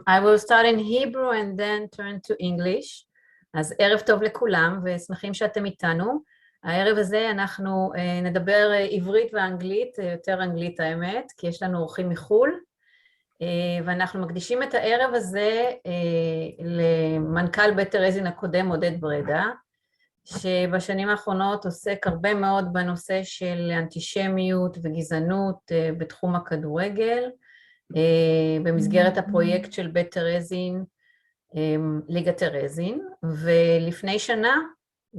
I will start in Hebrew and then turn to English. אז ערב טוב לכולם ושמחים שאתם איתנו. הערב הזה אנחנו נדבר עברית ואנגלית, יותר אנגלית האמת, כי יש לנו אורחים מחול, ואנחנו מקדישים את הערב הזה למנכ"ל בית טרזין הקודם, עודד ברדה, שבשנים האחרונות עוסק הרבה מאוד בנושא של אנטישמיות וגזענות בתחום הכדורגל, במסגרת הפרויקט של בית טרזין, ליגת טרזין, ולפני שנה,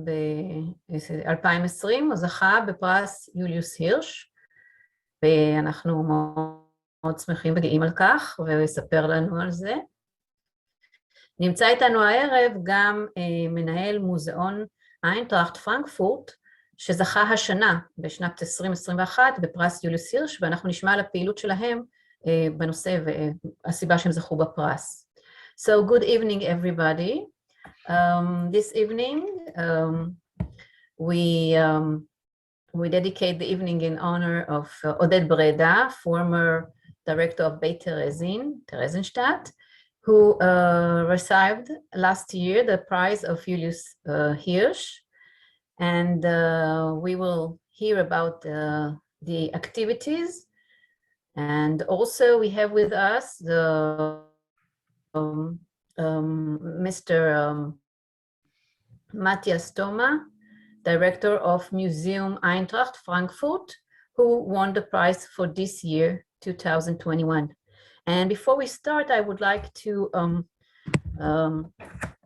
ב-2020, הוא זכה בפרס יוליוס הירש, ואנחנו מאוד שמחים וגאים על כך, והוא יספר לנו על זה. נמצא איתנו הערב גם מנהל מוזיאון איינטראכט פרנקפורט, שזכה השנה בשנת 2021 בפרס יוליוס הירש, ואנחנו נשמע על הפעילות שלהם בנושא והסיבה שהם זכו בפרס. So good evening everybody. This evening we dedicate the evening in honor of Oded Breda, former director of Beit Terezin, Theresienstadt, who received last year the prize of Julius Hirsch, and we will hear about the activities. And also we have with us the Mr. Matthias Thoma, director of Museum Eintracht Frankfurt, who won the prize for this year, 2021. And before we start, I would like to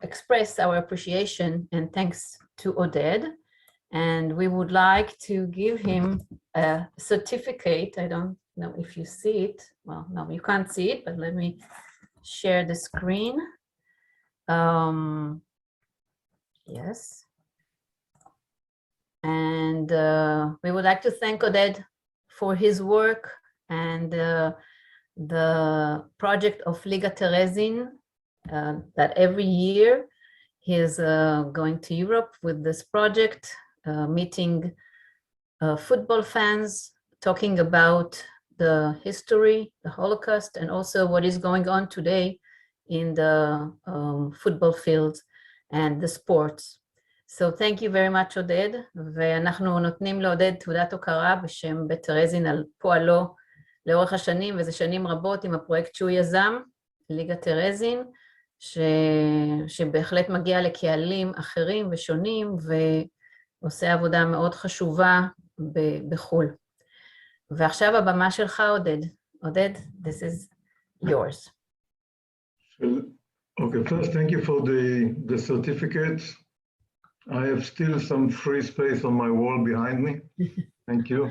express our appreciation and thanks to Oded. And we would like to give him a certificate. I don't know if you see it. Well, no, you can't see it, but let me share the screen. Yes. And we would like to thank Oded for his work and the project of Liga Terezin, that every year he is going to Europe with this project, meeting football fans, talking about the history, the Holocaust, and also what is going on today in the football field and the sports. So thank you very much, עודד, ואנחנו נותנים לעודד תעודת הוקרה בשם בית טרזין על פועלו לאורך השנים, וזה שנים רבות עם הפרויקט שהוא יזם, ליגת טרזין, שבהחלט מגיע לקהלים אחרים ושונים, ועושה עבודה מאוד חשובה בחול. ועכשיו הבמה שלך, עודד. עודד, this is yours. Okay, first, thank you for the certificate. I have still some free space on my wall behind me. Thank you.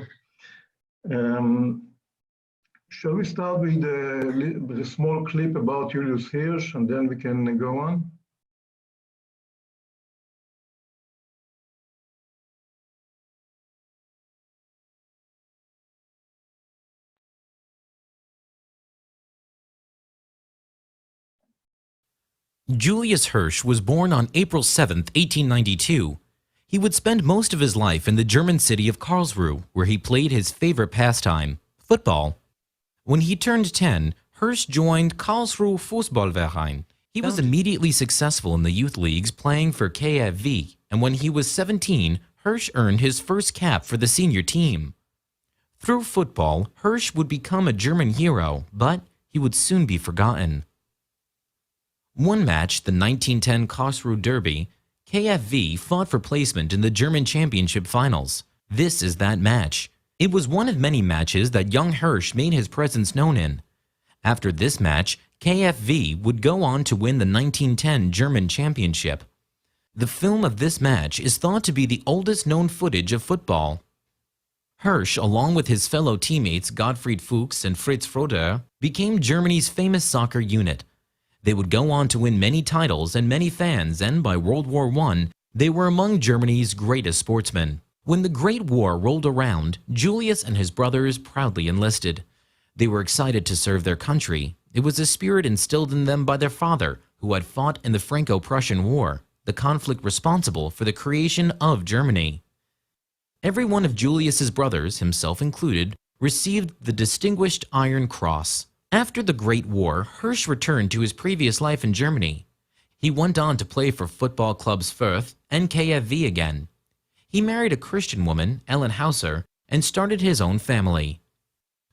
Shall we start with a small clip about Julius Hirsch, and then we can go on? Julius Hirsch was born on April 7, 1892. He would spend most of his life in the German city of Karlsruhe, where he played his favorite pastime, football. When he turned 10, Hirsch joined Karlsruhe Fußballverein. He was immediately successful in the youth leagues playing for KfV, and when he was 17, Hirsch earned his first cap for the senior team. Through football, Hirsch would become a German hero, but he would soon be forgotten. One match, the 1910 Karlsruhe Derby, KfV fought for placement in the German Championship finals. This is that match. It was one of many matches that young Hirsch made his presence known in. After this match, KfV would go on to win the 1910 German Championship. The film of this match is thought to be the oldest known footage of football. Hirsch, along with his fellow teammates Gottfried Fuchs and Fritz Froder, became Germany's famous soccer unit. They would go on to win many titles and many fans, and by World War I, they were among Germany's greatest sportsmen. When the Great War rolled around, Julius and his brothers proudly enlisted. They were excited to serve their country. It was a spirit instilled in them by their father, who had fought in the Franco-Prussian War, the conflict responsible for the creation of Germany. Every one of Julius's brothers, himself included, received the Distinguished Iron Cross. After the Great War, Hirsch returned to his previous life in Germany. He went on to play for football clubs Fürth and KFV again. He married a Christian woman, Ellen Hauser, and started his own family.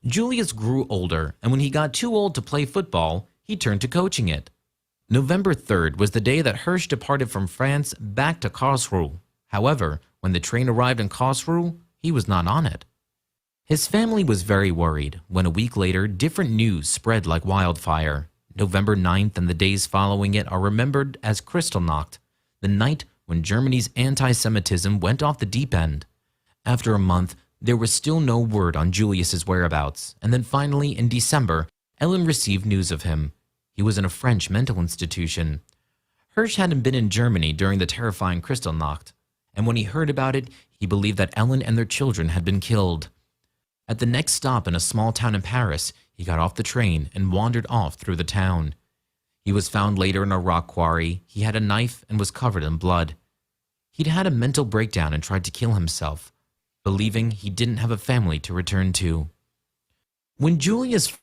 Julius grew older, and when he got too old to play football, he turned to coaching it. November 3rd was the day that Hirsch departed from France back to Karlsruhe. However, when the train arrived in Karlsruhe, he was not on it. His family was very worried when a week later, different news spread like wildfire. November 9th and the days following it are remembered as Kristallnacht, the night when Germany's anti-Semitism went off the deep end. After a month, there was still no word on Julius's whereabouts, and then finally in December, Ellen received news of him. He was in a French mental institution. Hirsch hadn't been in Germany during the terrifying Kristallnacht, and when he heard about it, he believed that Ellen and their children had been killed. At the next stop in a small town in Paris, he got off the train and wandered off through the town. He was found later in a rock quarry. He had a knife and was covered in blood. He'd had a mental breakdown and tried to kill himself, believing he didn't have a family to return to. When Julius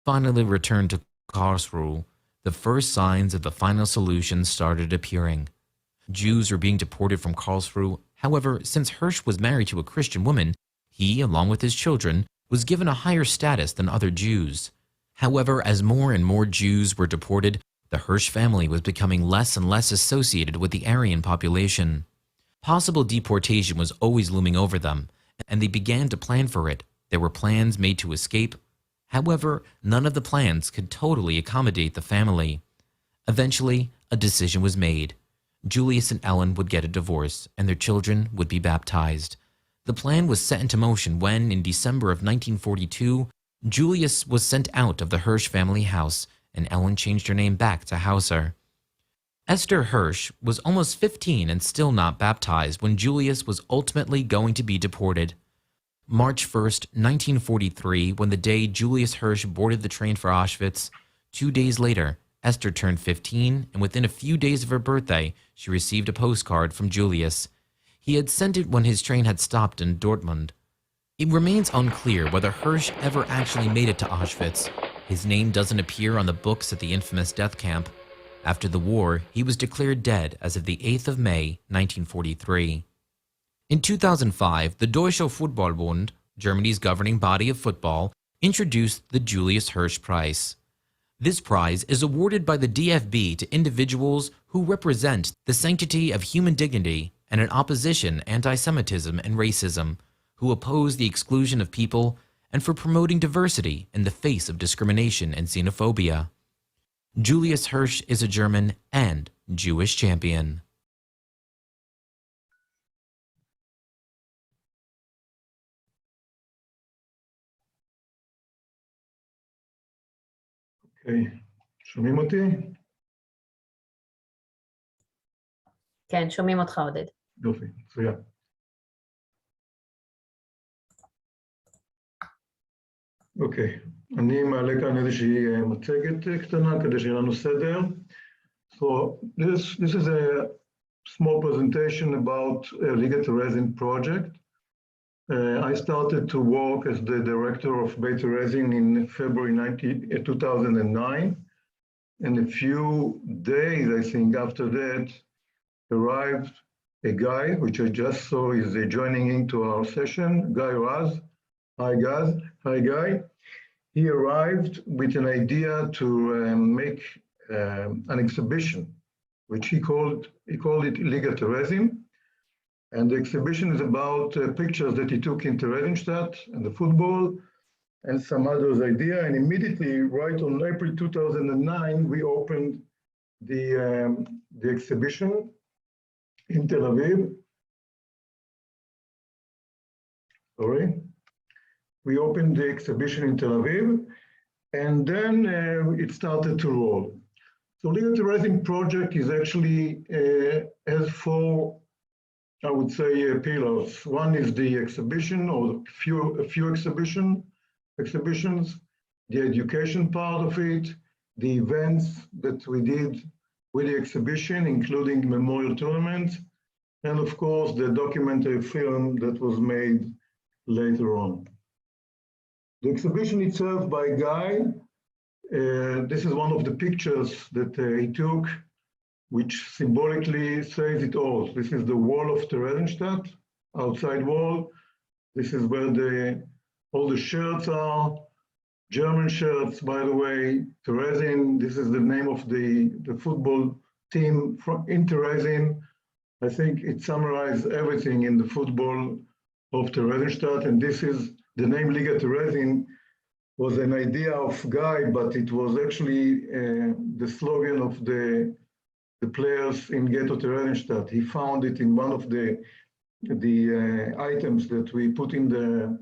finally returned to Karlsruhe, the first signs of the final solution started appearing. Jews were being deported from Karlsruhe. However, since Hirsch was married to a Christian woman, he, along with his children, was given a higher status than other Jews. However, as more and more Jews were deported, the Hirsch family was becoming less and less associated with the Aryan population. Possible deportation was always looming over them, and they began to plan for it. There were plans made to escape. However, none of the plans could totally accommodate the family. Eventually, a decision was made. Julius and Ellen would get a divorce, and their children would be baptized. The plan was set into motion when, in December of 1942, Julius was sent out of the Hirsch family house, and Ellen changed her name back to Hauser. Esther Hirsch was almost 15 and still not baptized when Julius was ultimately going to be deported. March 1st, 1943, when the day Julius Hirsch boarded the train for Auschwitz, 2 days later, Esther turned 15, and within a few days of her birthday, she received a postcard from Julius. He had sent it when his train had stopped in Dortmund. It remains unclear whether Hirsch ever actually made it to Auschwitz. His name doesn't appear on the books at the infamous death camp. After the war, he was declared dead as of the 8th of May, 1943. In 2005, the Deutscher Fußballbund, Germany's governing body of football, introduced the Julius Hirsch Prize. This prize is awarded by the DFB to individuals who represent the sanctity of human dignity and in opposition anti-Semitism and racism, who oppose the exclusion of people, and for promoting diversity in the face of discrimination and xenophobia. Julius Hirsch is a German and Jewish champion. אוקיי, שומעים אותי? כן, שומעים אותך עודד. יופי, מצוין. אוקיי, אני מעלה כאן איזושהי מצגת קטנה כדי שיהיה לנו סדר. So this is a small presentation about Liga Terezin project. I started to work as the director of Beit Terezin in February 2009, and a few days, I think, after that, arrived a guy, which I just saw is joining into our session, Guy Raz. Hi, Guy. He arrived with an idea to make an exhibition, which he called it Liga Terezin. And the exhibition is about pictures that he took in Theresienstadt and the football and some others idea. And immediately, right on April 2009, we opened the exhibition in Tel Aviv. Sorry. We opened the exhibition in Tel Aviv, and then it started to roll. So Liga Terezin project is actually has four, I would say, pillars. One is the exhibition, or a few exhibitions, the education part of it, the events that we did with the exhibition, including memorial tournaments, and of course the documentary film that was made later on. The exhibition itself by Guy This is one of the pictures that he took, which symbolically says it all. This is the wall of Theresienstadt, outside wall. This is where all the shirts are, German shirts, by the way. Theresien, this is the name of the football team in Theresien. I think it summarizes everything in the football of Theresienstadt, and this is the name Liga Theresien was an idea of Guy, but it was actually the slogan of the players in Ghetto Theresienstadt. He found it in one of the items that we put in the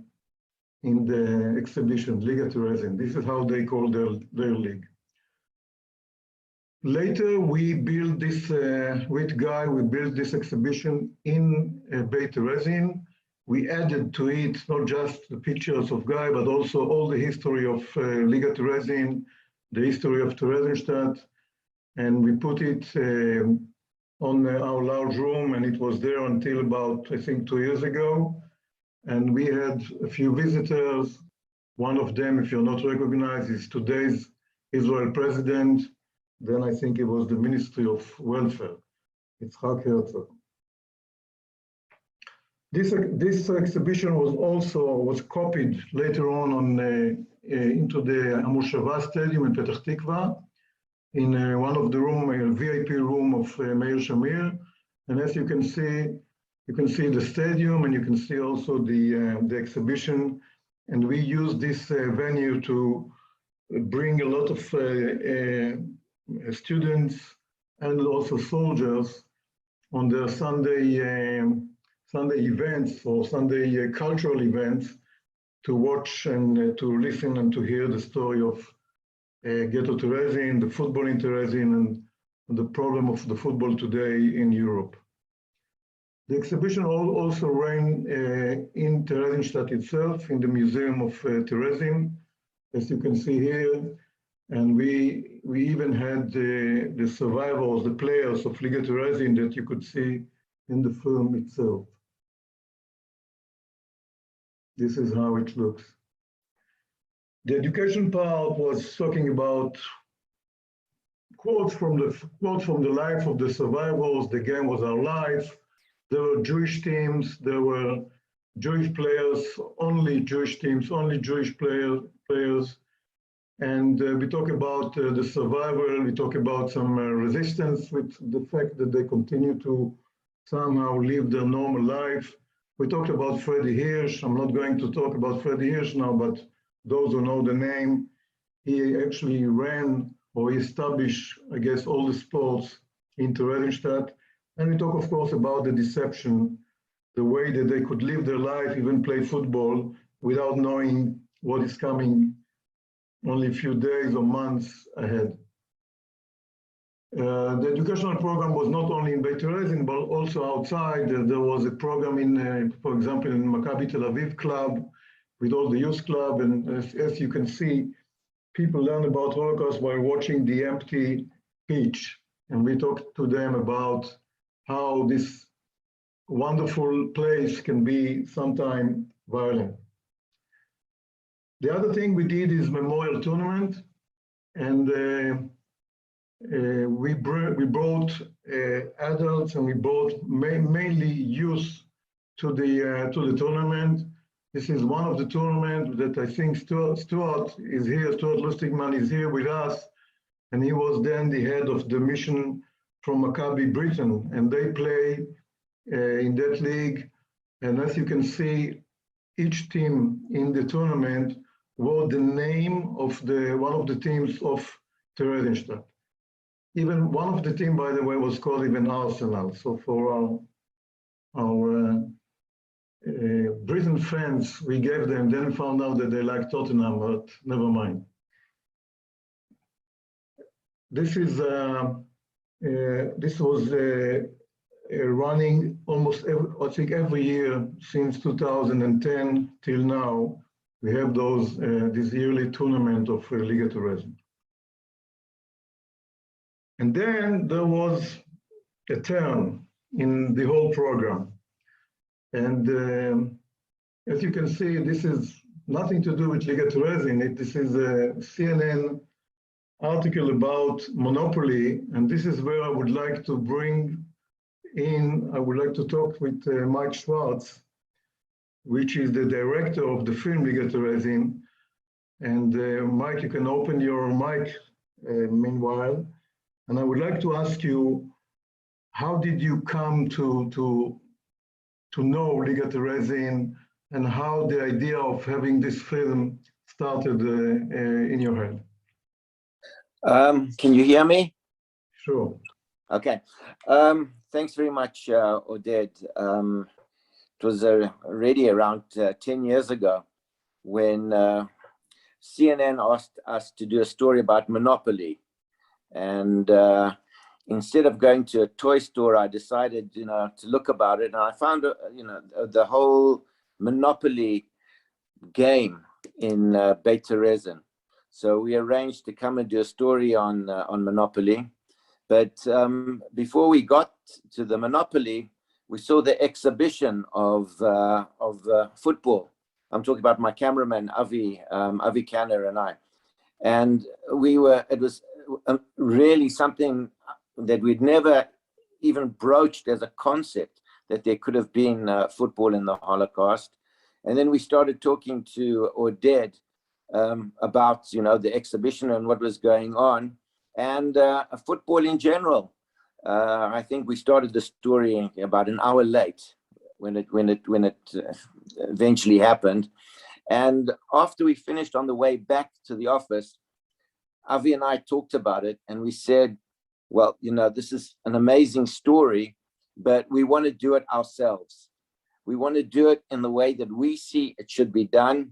exhibition, Liga Theresien. This is how they call their league. Later, we built this, with Guy, we built this exhibition in Beit Theresien. We added to it not just the pictures of Guy, but also all the history of Liga Theresien, the history of Theresienstadt, and we put it on our large room, and it was there until about, I think, 2 years ago. And we had a few visitors. One of them, if you're not recognized, is today's Israel president. Then I think it was the Ministry of Welfare. It's Herzog. This exhibition was copied later on into the Amushava Stadium in Petach Tikva, in one of the VIP room of Meir Shamir. And as you can see the stadium, and you can see also the exhibition. And we use this venue to bring a lot of students and also soldiers on their Sunday events or Sunday cultural events to watch and to listen and to hear the story of Ghetto Theresien, the football in Theresien, and the problem of the football today in Europe. The exhibition also ran in Theresienstadt itself, in the Museum of Theresien, as you can see here. And we even had the survivors, the players of Liga Theresien that you could see in the film itself. This is how it looks. The education part was talking about quotes from the life of the survivors. The game was our life. There were Jewish teams. There were Jewish players, only Jewish teams, only Jewish players. And we talk about the survival. We talk about some resistance with the fact that they continue to somehow live their normal life. We talked about Freddie Hirsch. I'm not going to talk about Freddie Hirsch now, but those who know the name, he actually ran or established, I guess, all the sports in Theresienstadt. And we talk, of course, about the deception, the way that they could live their life, even play football, without knowing what is coming only a few days or months ahead. The educational program was not only in Beit Theresien, but also outside. There was a program in, for example, in Maccabi Tel Aviv club, with all the youth club. And as you can see, people learn about Holocaust by watching the empty pitch. And we talked to them about how this wonderful place can be sometimes violent. The other thing we did is memorial tournament, and we brought adults, and we brought mainly youth to the tournament. This is one of the tournaments that I think Stuart is here. Stuart Lustigman is here with us, and he was then the head of the mission from Maccabi Britain, and they play in that league. And as you can see, each team in the tournament wore the name of one of the teams of Theresienstadt. Even one of the team, by the way, was called even Arsenal. So for our Britain fans, we gave them, then we found out that they like Tottenham, but never mind. This was running almost every year since 2010 till now. We have this yearly tournament of Liga Theresien. And then there was a turn in the whole program. And as you can see, this is nothing to do with Liga Theresien. This is CNN article about monopoly, and this is where I would like to bring in, I would like to talk with Mike Schwartz, which is the director of the film Liga Terezin. And Mike, you can open your mic meanwhile. And I would like to ask you, how did you come to know Liga Terezin, and how the idea of having this film started in your head? Can you hear me? Sure. Okay. Thanks very much, Oded. It was already around 10 years ago when CNN asked us to do a story about Monopoly. And instead of going to a toy store, I decided, to look about it. And I found, the whole Monopoly game in Beit Terezin. So we arranged to come and do a story on Monopoly. But before we got to the Monopoly, we saw the exhibition of football. I'm talking about my cameraman, Avi Kanner, and I. And it was really something that we'd never even broached as a concept, that there could have been football in the Holocaust. And then we started talking to Oded about, the exhibition and what was going on, and football in general. I think we started the story about an hour late when it eventually happened. And after we finished, on the way back to the office, Avi and I talked about it, and we said, well, this is an amazing story, but we want to do it ourselves. We want to do it in the way that we see it should be done.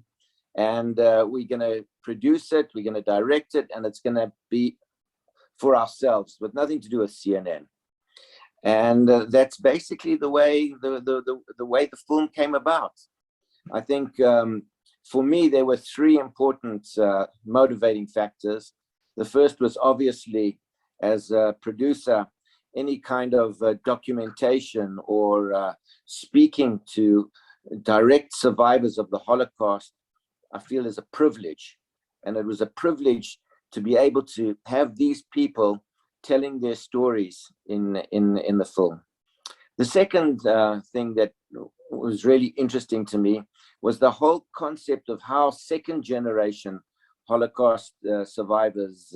And we're going to produce it, we're going to direct it, and it's going to be for ourselves, with nothing to do with CNN. And that's basically the way the way the film came about. I think for me, there were three important motivating factors. The first was obviously, as a producer, any kind of documentation or speaking to direct survivors of the Holocaust, I feel is a privilege. And it was a privilege to be able to have these people telling their stories in the film. The second thing that was really interesting to me was the whole concept of how second generation Holocaust survivors,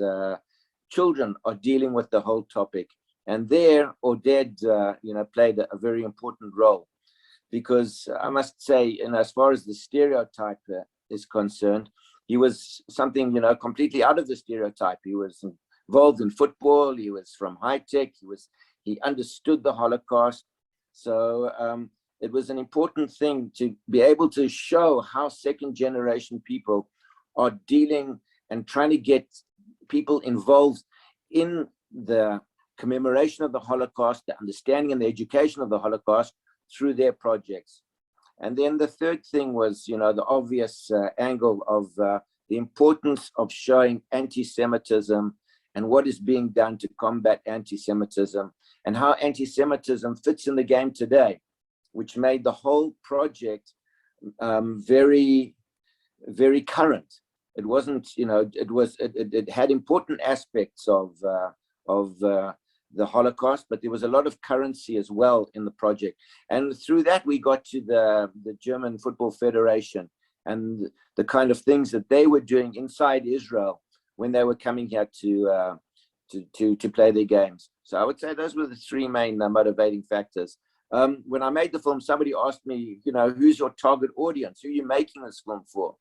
children, are dealing with the whole topic. And there, Oded, played a very important role, because I must say, as far as the stereotype is concerned, he was something, completely out of the stereotype. He was involved in football. He was from high tech. He understood the Holocaust. So it was an important thing to be able to show how second generation people are dealing and trying to get people involved in the commemoration of the Holocaust, the understanding and the education of the Holocaust through their projects. And then the third thing was, the obvious angle of the importance of showing anti-Semitism and what is being done to combat anti-Semitism, and how anti-Semitism fits in the game today, which made the whole project very, very current. It wasn't, it had important aspects of the Holocaust, but there was a lot of currency as well in the project. And through that, we got to the German Football Federation and the kind of things that they were doing inside Israel when they were coming here to play their games. So I would say those were the three main motivating factors. When I made the film, somebody asked me, who's your target audience? Who are you making this film for?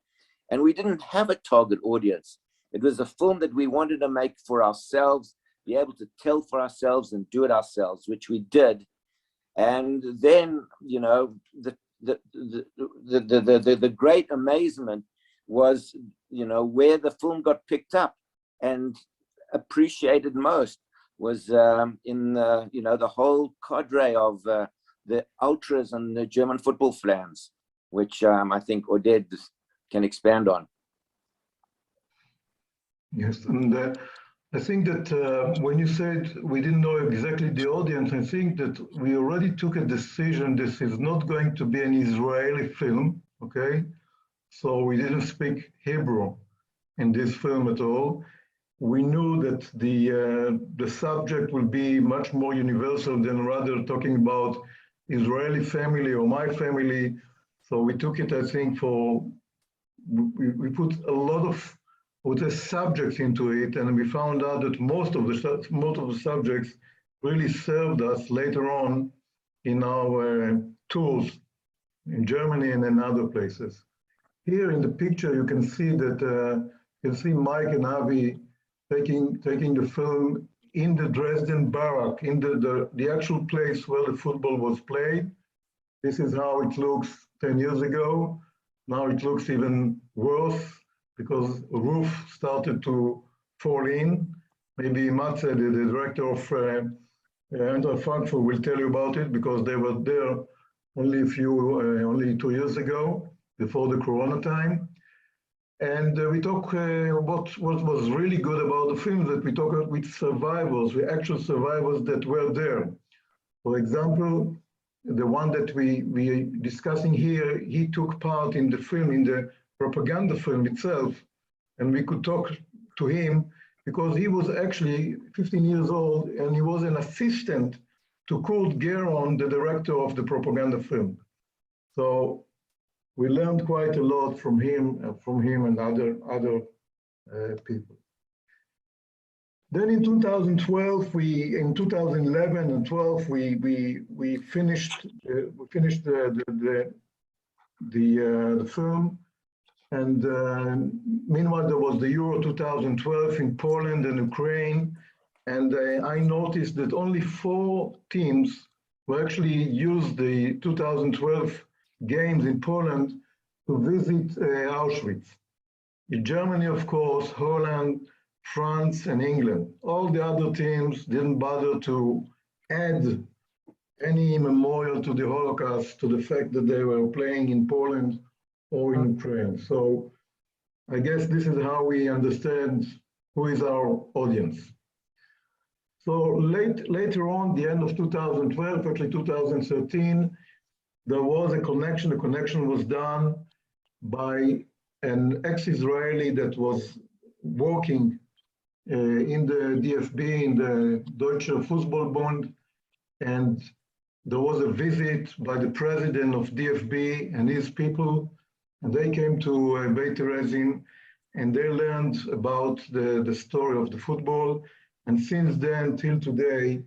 And we didn't have a target audience. It was a film that we wanted to make for ourselves, be able to tell for ourselves and do it ourselves, which we did. And then, the great amazement was, where the film got picked up and appreciated most was in the whole cadre of the ultras and the German football fans, which I think Oded can expand on. Yes, and I think that when you said we didn't know exactly the audience, I think that we already took a decision. This is not going to be an Israeli film, okay? So we didn't speak Hebrew in this film at all. we knew that the subject will be much more universal than rather talking about Israeli family or my family. So we took it, I think, we put a lot of subjects into it, and we found out that most of the subjects really served us later on in our tours in Germany and in other places. Here in the picture, you can see that Mike and Avi taking the film in the Dresden barrack, in the actual place where the football was played. This is how it looks 10 years ago. Now it looks even worse because the roof started to fall in. Maybe Matze, the director of Eintracht Frankfurt, will tell you about it because they were there only 2 years ago, before the Corona time. And we talk what was really good about the film, that we talk with survivors, with actual survivors that were there. For example, the one that we discussing here, he took part in the film, in the propaganda film itself, and we could talk to him because he was actually 15 years old and he was an assistant to Kurt Geron, the director of the propaganda film. So we learned quite a lot from him and other people. Then in 2012, in 2011 and 12, we finished the film, and meanwhile there was the Euro 2012 in Poland and Ukraine, and I noticed that only 4 teams who actually used the 2012 games in Poland to visit Auschwitz. In Germany, of course, Holland, France, and England. All the other teams didn't bother to add any memorial to the Holocaust, to the fact that they were playing in Poland or in Ukraine. So I guess this is how we understand who is our audience. So later on, the end of 2012, actually 2013, there was a connection. The connection was done by an ex-Israeli that was working in the DFB, in the Deutsche Fußballbund, and there was a visit by the president of DFB and his people, and they came to Beit Terezin, and they learned about the story of the football, and since then till today,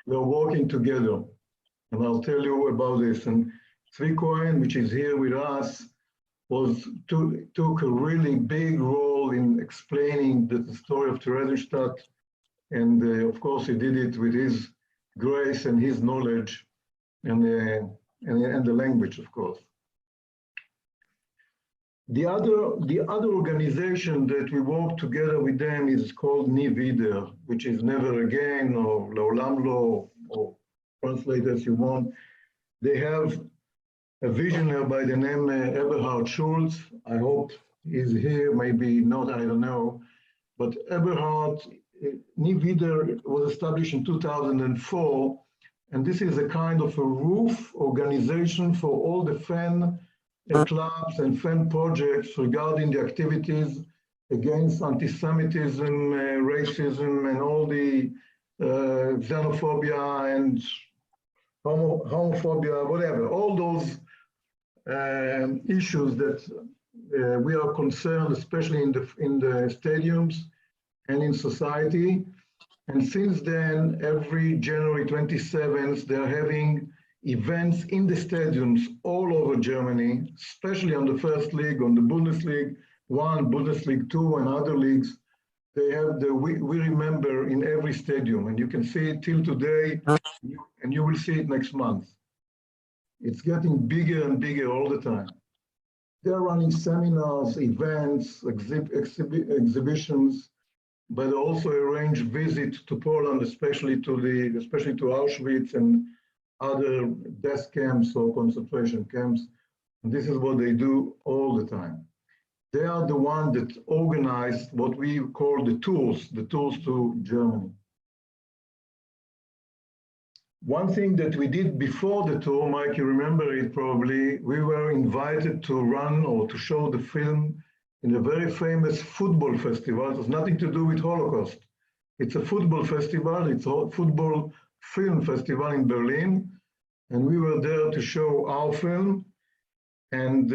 we're working together, and I'll tell you about this. And Tzvi Cohen, which is here with us, took a really big role in explaining the story of Theresienstadt, and of course he did it with his grace and his knowledge and the language, of course. The other organization that we work together with them is called Nie Wieder, which is never again, or Leolam Lo, or translate as you want. They have a visionary by the name Eberhard Schulz. I hope he's here, maybe not, I don't know. But Eberhard, Nie Wieder was established in 2004, and this is a kind of a roof organization for all the fan clubs and fan projects regarding the activities against anti-Semitism, racism, and all the xenophobia and homophobia, whatever, all those issues that we are concerned, especially in the stadiums and in society. And since then, every January 27th, they're having events in the stadiums all over Germany, especially on the first league, on the Bundesliga 1, Bundesliga 2, and other leagues. They have the We Remember in every stadium, and you can see it till today, and you will see it next month. It's getting bigger and bigger all the time. They're running seminars, events, exhibitions, but also arrange visits to Poland, especially to Auschwitz and other death camps or concentration camps. And this is what they do all the time. They are the one that organized what we call the tours to Germany. One thing that we did before the tour, Mike, you remember it probably, we were invited to run or to show the film in a very famous football festival. It has nothing to do with Holocaust. It's a football festival. It's a football film festival in Berlin. And we were there to show our film. And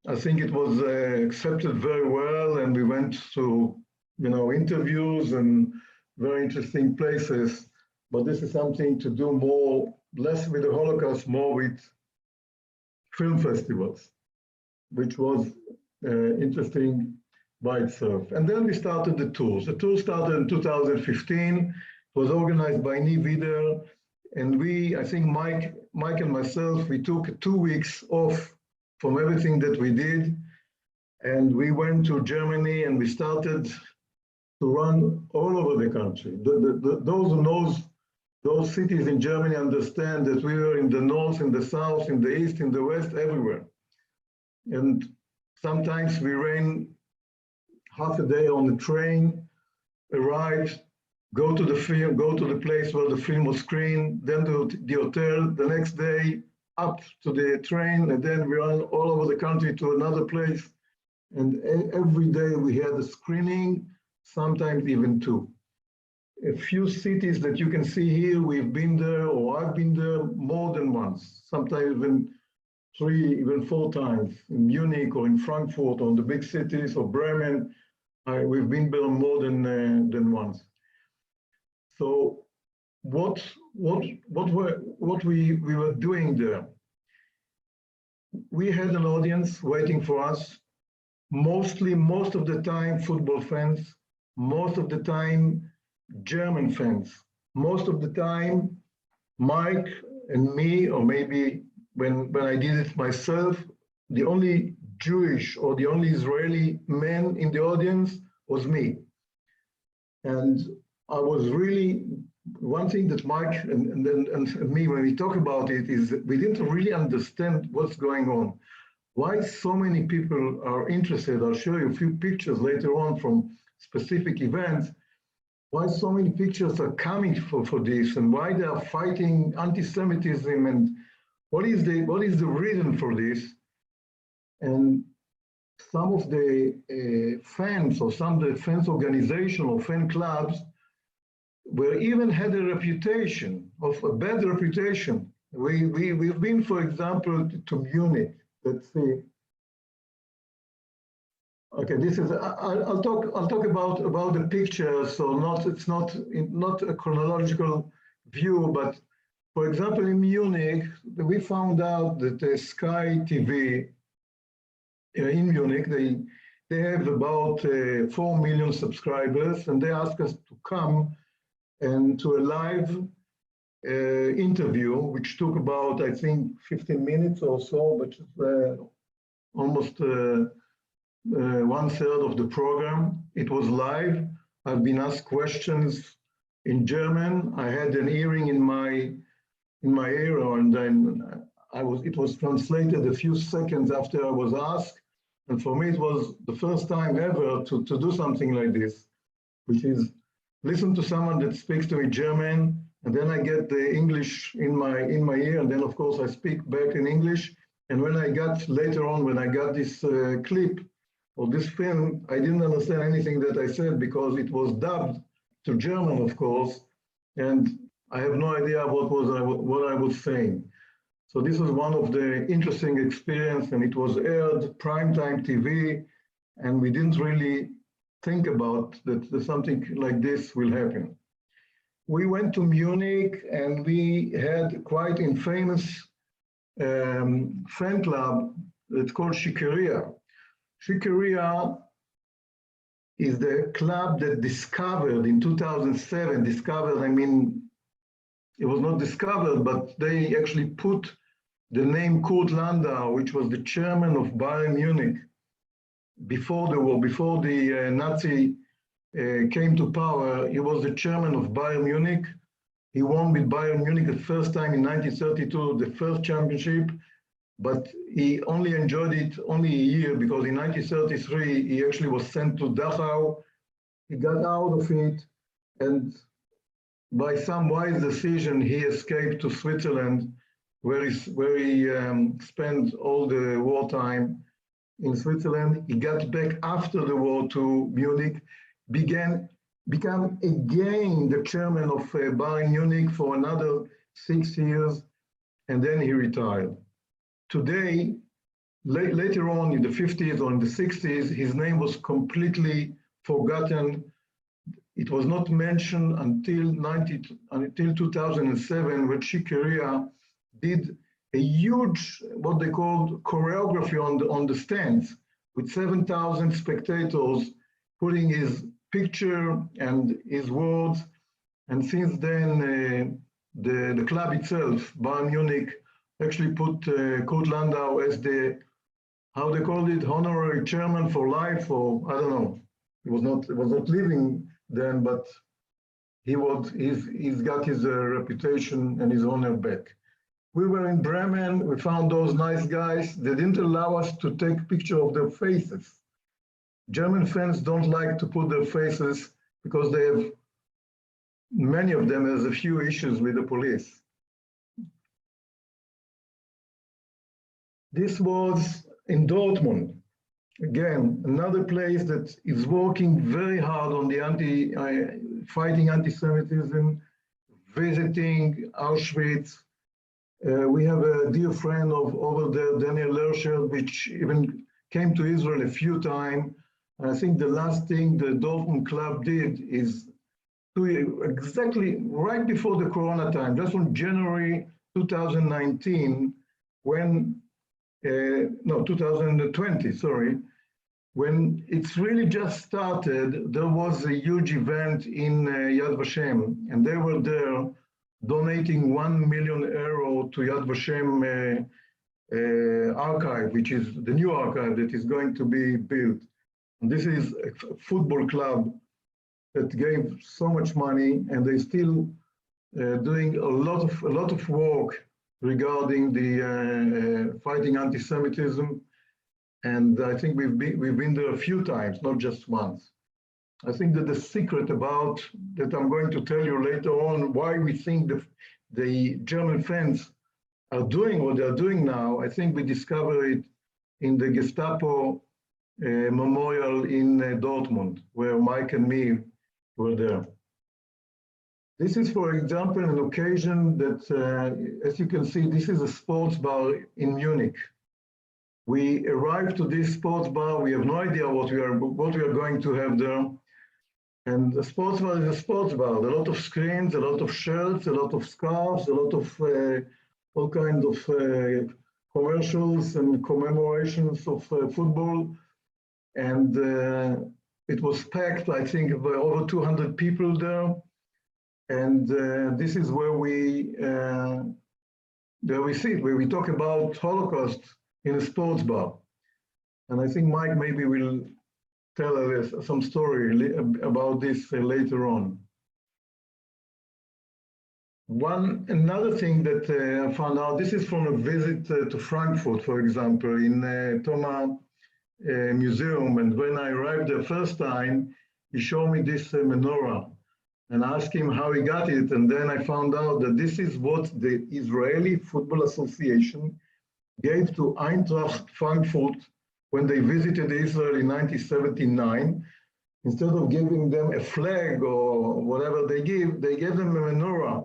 I think it was accepted very well. And we went to, interviews and very interesting places. But this is something to do less with the Holocaust, more with film festivals, which was interesting by itself. And then we started the tours. The tour started in 2015. It was organized by Niv Vider. And I think Mike and myself, we took 2 weeks off from everything that we did. And we went to Germany and we started to run all over the country. Those who knows those cities in Germany understand that we were in the north, in the south, in the east, in the west, everywhere. And sometimes we ran half a day on the train, arrived, go to the film, go to the place where the film was screened, then to the hotel, the next day up to the train, and then we ran all over the country to another place. And every day we had a screening, sometimes even 2. A few cities that you can see here, we've been there, or I've been there more than once, sometimes even 3, even 4 times, in Munich or in Frankfurt, or in the big cities, or Bremen. We've been there more than once. So what we were doing there? We had an audience waiting for us, most of the time football fans, most of the time German fans, most of the time Mike and me, or maybe when I did it myself, the only Jewish or the only Israeli man in the audience was me. And I was really, one thing that Mike and me, when we talk about it, is that we didn't really understand what's going on. Why so many people are interested. I'll show you a few pictures later on from specific events. Why so many pictures are coming for this, and why they are fighting anti-Semitism, and what is the reason for this? And some of the fans, or some of the fans organization or fan clubs, even had a reputation, of a bad reputation. We've been, for example, to Munich. Let's see. Okay, this is. I'll talk about the picture. So it's not a chronological view, but for example, in Munich, we found out that Sky TV in Munich, they have about 4 million subscribers, and they asked us to come and to a live interview, which took about, I think, 15 minutes or so, but almost 1/3 of the program. It was live. I've been asked questions in German. I had an hearing in my ear, and then it was translated a few seconds after I was asked. And for me, it was the first time ever to do something like this, which is listen to someone that speaks to me German, and then I get the English in my ear, and then of course I speak back in English. And when I got later on, when I got this clip or this film, I didn't understand anything that I said because it was dubbed to German, of course, and I have no idea what I was saying. So this was one of the interesting experience, and it was aired primetime TV, and we didn't really think about that something like this will happen. We went to Munich, and we had quite a famous fan club that's called Shikeria. Shikeria is the club that discovered in 2007, I mean, it was not discovered, but they actually put the name Kurt Landau, which was the chairman of Bayern Munich before the war, before the Nazi came to power. He was the chairman of Bayern Munich. He won with Bayern Munich the first time in 1932, the first championship, but he only enjoyed it only a year because in 1933, he actually was sent to Dachau. He got out of it, and by some wise decision, he escaped to Switzerland, where he spent all the wartime. in Switzerland. He got back after the war to Munich, became again the chairman of Bayern Munich for another 6 years, and then he retired. Today, later on in the 50s or in the 60s, his name was completely forgotten. It was not mentioned until 2007, when Shikeria did a huge, what they called choreography on the stands, with 7,000 spectators putting his picture and his words. And since then, the club itself, Bayern Munich, actually put Kurt Landau as the, how they called it, honorary chairman for life, or I don't know. He was not living then, but he's got his reputation and his honor back. We were in Bremen, we found those nice guys. They didn't allow us to take picture of their faces. German fans don't like to put their faces because they have, many of them has a few issues with the police. This was in Dortmund. Again, another place that is working very hard on the fighting anti-Semitism, visiting Auschwitz. We have a dear friend over there, Daniel Hirsch, which even came to Israel a few times. I think the last thing the Dortmund club did is exactly right before the Corona time, just on January 2019, when, no, 2020, sorry, when it's really just started, there was a huge event in Yad Vashem, and they were there donating €1 million to Yad Vashem archive, which is the new archive that is going to be built. And this is a football club that gave so much money, and they're still doing a lot of work regarding the fighting anti-Semitism. And I think we've been there a few times, not just once. I think that the secret about that I'm going to tell you later on why we think the German fans are doing what they're doing now, I think we discovered it in the Gestapo memorial in Dortmund, where Mike and me were there. This is, for example, an occasion that, as you can see, this is a sports bar in Munich. We arrived to this sports bar. We have no idea what we are going to have there. And the sports bar is a sports bar. A lot of screens, a lot of shirts, a lot of scarves, a lot of all kinds of commercials and commemorations of football. And it was packed, I think, by over 200 people there. And this is where we sit, where we talk about Holocaust in a sports bar. And I think Mike maybe will tell us some story about this later on. Another thing that I found out, this is from a visit to Frankfurt, for example, in Thoma Museum. And when I arrived the first time, he showed me this menorah. And I asked him how he got it. And then I found out that this is what the Israeli Football Association gave to Eintracht Frankfurt when they visited Israel in 1979. Instead of giving them a flag or whatever they gave them a menorah,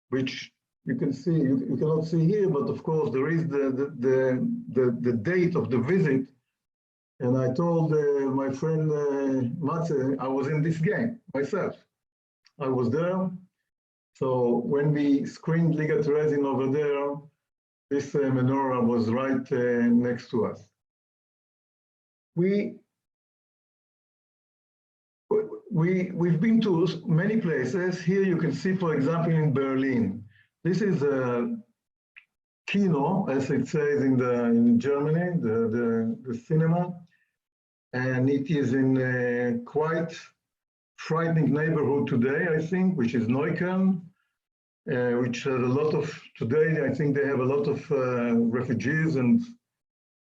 which you can see, you cannot see here, but of course there is the date of the visit. And I told my friend Matze, I was in this game myself. I was there. So when we screened Liga Terezin over there, this menorah was right next to us. We've been to many places. Here you can see, for example, in Berlin. This is a Kino, as it says in Germany, the cinema. And it is in a quite frightening neighborhood today, I think, which is Neukölln, which has a lot of, today I think they have a lot of refugees, and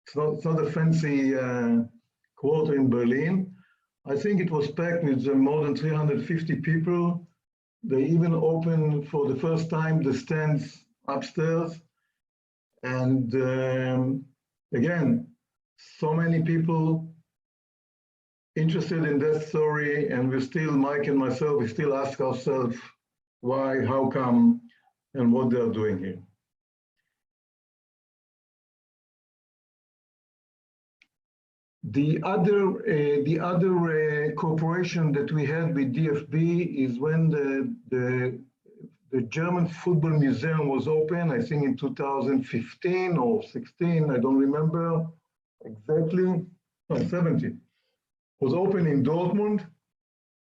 it's not a fancy quarter in Berlin. I think it was packed with more than 350 people. They even opened for the first time the stands upstairs. And again, so many people interested in that story, and we still, Mike and myself, we still ask ourselves why, how come, and what they are doing here. The other cooperation that we had with DFB is when the German Football Museum was open, I think in 2015 or 16, I don't remember exactly, no, 17. Was open in Dortmund,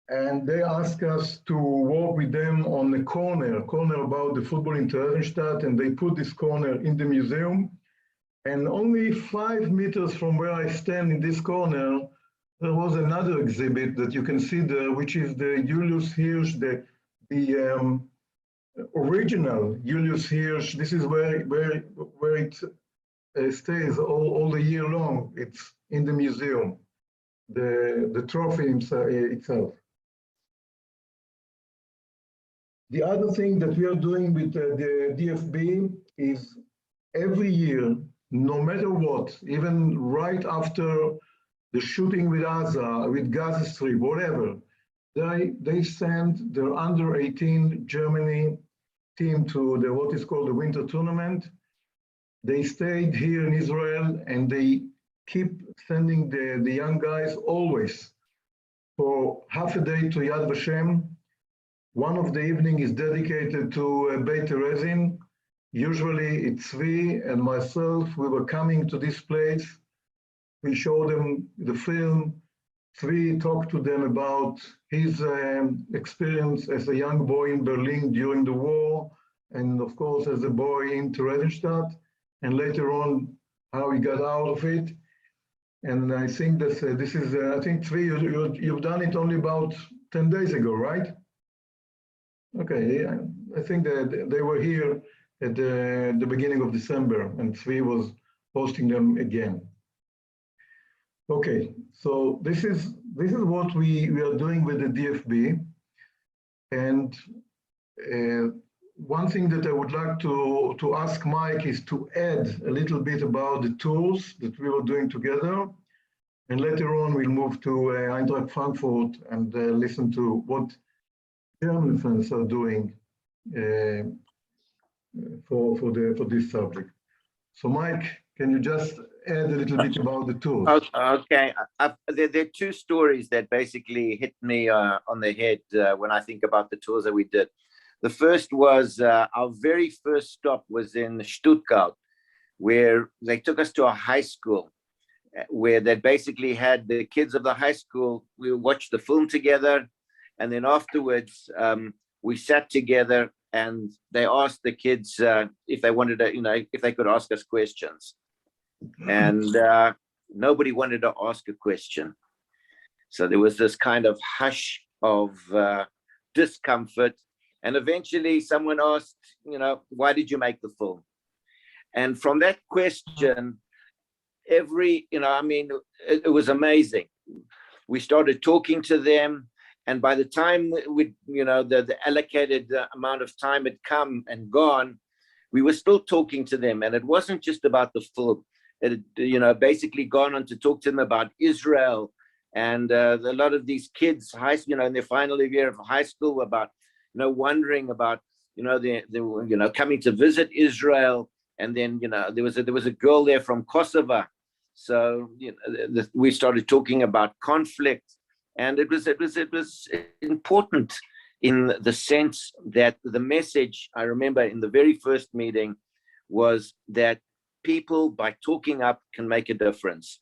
and they asked us to work with them on a corner about the football in Theresienstadt, and they put this corner in the museum. And only 5 meters from where I stand in this corner, there was another exhibit that you can see there, which is the Julius Hirsch, the original Julius Hirsch. This is where it stays all the year long. It's in the museum, the trophy itself. The other thing that we are doing with the DFB is every year, no matter what, even right after the shooting with Gaza Strip, whatever, they send their under 18 Germany team to what is called the winter tournament. They stayed here in Israel, and they keep sending the young guys always for half a day to Yad Vashem. One of the evening is dedicated to Beit Terezin. Usually it's Tzvi and myself. We were coming to this place. We showed them the film. Tzvi talked to them about his experience as a young boy in Berlin during the war, and of course as a boy in Theresienstadt, and later on how he got out of it. And I think that this is, I think Tzvi, you've done it only about 10 days ago, right? Okay, I think that they were here at the beginning of December, and Tzvi was hosting them again. Okay, so this is what we are doing with the DFB. And one thing that I would like to ask Mike is to add a little bit about the tours that we were doing together. And later on, we'll move to Eintracht Frankfurt and listen to what German fans are doing for this subject. So Mike, can you just add a little bit about the tours? Okay, there are two stories that basically hit me on the head when I think about the tours that we did. The first was our very first stop was in Stuttgart, where they took us to a high school, where they basically had the kids of the high school. We watched the film together, and then afterwards we sat together and they asked the kids if they wanted to, if they could ask us questions. And nobody wanted to ask a question. So there was this kind of hush of discomfort. And eventually someone asked, why did you make the film? And from that question, it was amazing. We started talking to them. And by the time the allocated amount of time had come and gone, we were still talking to them. And it wasn't just about the film. It had, basically gone on to talk to them about Israel. And a lot of these kids, in their final year of high school, about, wondering about, coming to visit Israel. And then, there was a girl there from Kosovo. So we started talking about conflict. And it was important in the sense that the message, I remember in the very first meeting, was that people, by talking up, can make a difference.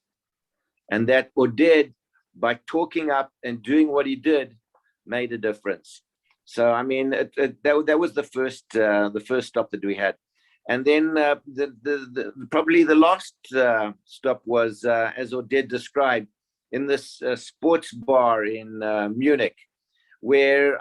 And that Oded, by talking up and doing what he did, made a difference. So, that was the first stop that we had. And then probably the last stop was, as Oded described, in this sports bar in Munich, where,